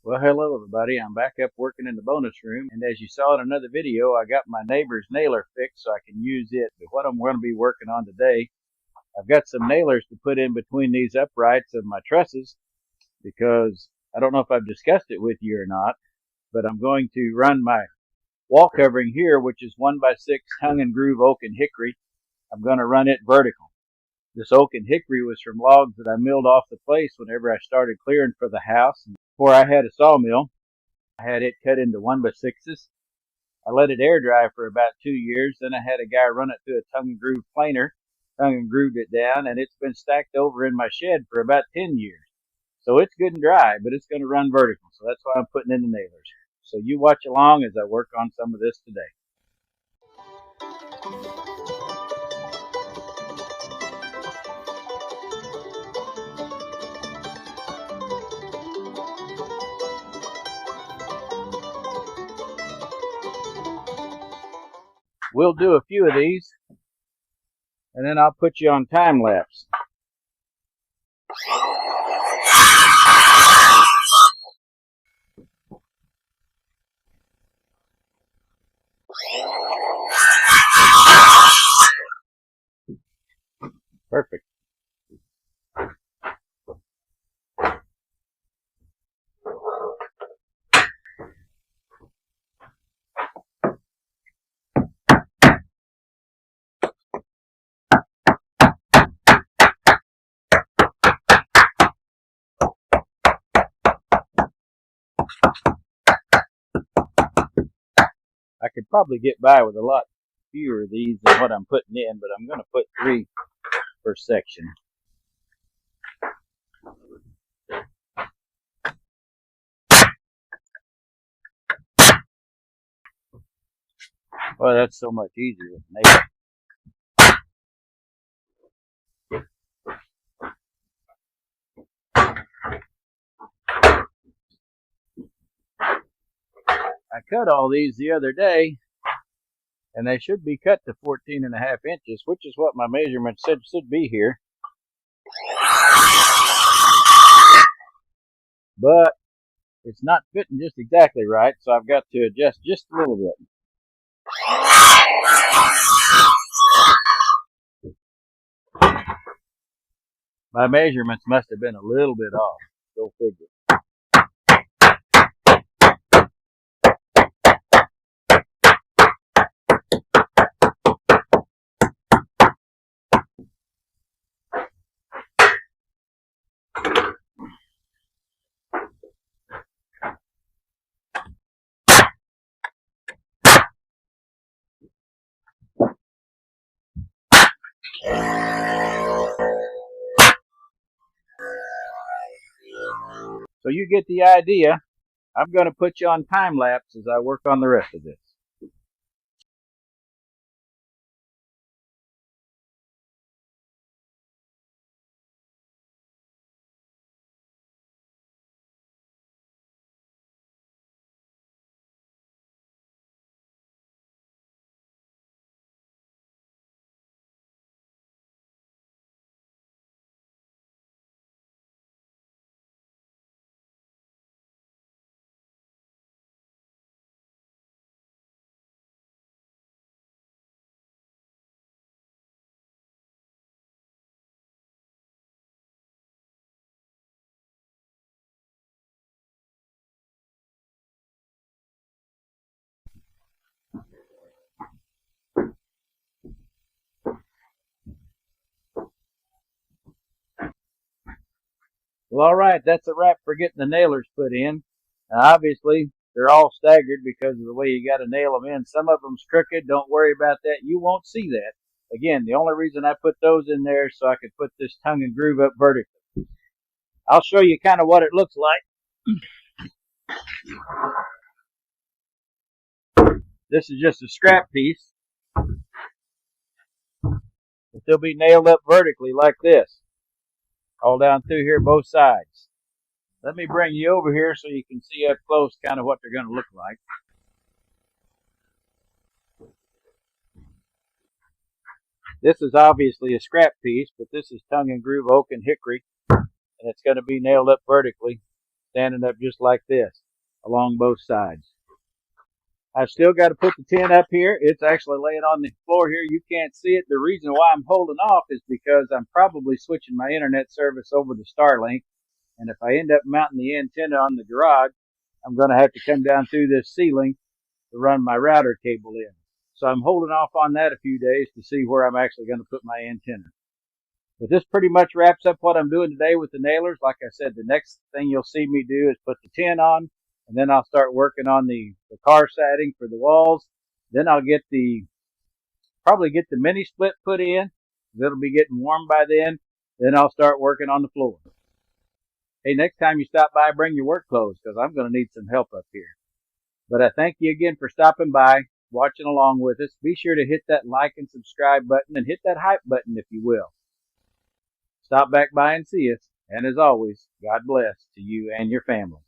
Well, hello everybody. I'm back up working in the bonus room, and as you saw in another video, I got my neighbor's nailer fixed so I can use it. But what I'm going to be working on today, I've got some nailers to put in between these uprights of my trusses, because I don't know if I've discussed it with you or not, but I'm going to run my wall covering here, which is 1x6 tongue and groove oak and hickory. I'm going to run it vertical. This oak and hickory was from logs that I milled off the place whenever I started clearing for the house. Before I had a sawmill, I had it cut into 1x6s. I let it air dry for about 2 years. Then I had a guy run it through a tongue and groove planer, tongue and grooved it down, and it's been stacked over in my shed for about 10 years. So it's good and dry, but it's going to run vertical. So that's why I'm putting in the nailers. So you watch along as I work on some of this today. We'll do a few of these, and then I'll put you on time lapse. Perfect. I could probably get by with a lot fewer of these than what I'm putting in, but I'm going to put 3 per section. Well, that's so much easier with nails. I cut all these the other day, and they should be cut to 14.5 inches, which is what my measurement said should be here. But it's not fitting just exactly right, so I've got to adjust just a little bit. My measurements must have been a little bit off. Go figure. So you get the idea. I'm going to put you on time lapse as I work on the rest of this. Well, all right, that's a wrap for getting the nailers put in. Now, obviously, they're all staggered because of the way you got to nail them in. Some of them's crooked. Don't worry about that. You won't see that. Again, the only reason I put those in there is so I could put this tongue and groove up vertically. I'll show you kind of what it looks like. This is just a scrap piece, but they'll be nailed up vertically like this, all down through here, both sides. Let me bring you over here so you can see up close kind of what they're going to look like. This is obviously a scrap piece, but this is tongue and groove oak and hickory, and it's going to be nailed up vertically. standing up just like this along both sides. I've still got to put the tent up here. It's actually laying on the floor here. You can't see it. The reason why I'm holding off is because I'm probably switching my internet service over to Starlink. And if I end up mounting the antenna on the garage, I'm going to have to come down through this ceiling to run my router cable in. So I'm holding off on that a few days to see where I'm actually going to put my antenna. But this pretty much wraps up what I'm doing today with the nailers. Like I said, the next thing you'll see me do is put the tent on, and then I'll start working on the car siding for the walls. Then I'll probably get the mini split put in. It'll be getting warm by then. Then I'll start working on the floor. Hey, next time you stop by, bring your work clothes, because I'm going to need some help up here. But I thank you again for stopping by, watching along with us. Be sure to hit that like and subscribe button, and hit that hype button if you will. Stop back by and see us. And as always, God bless to you and your family.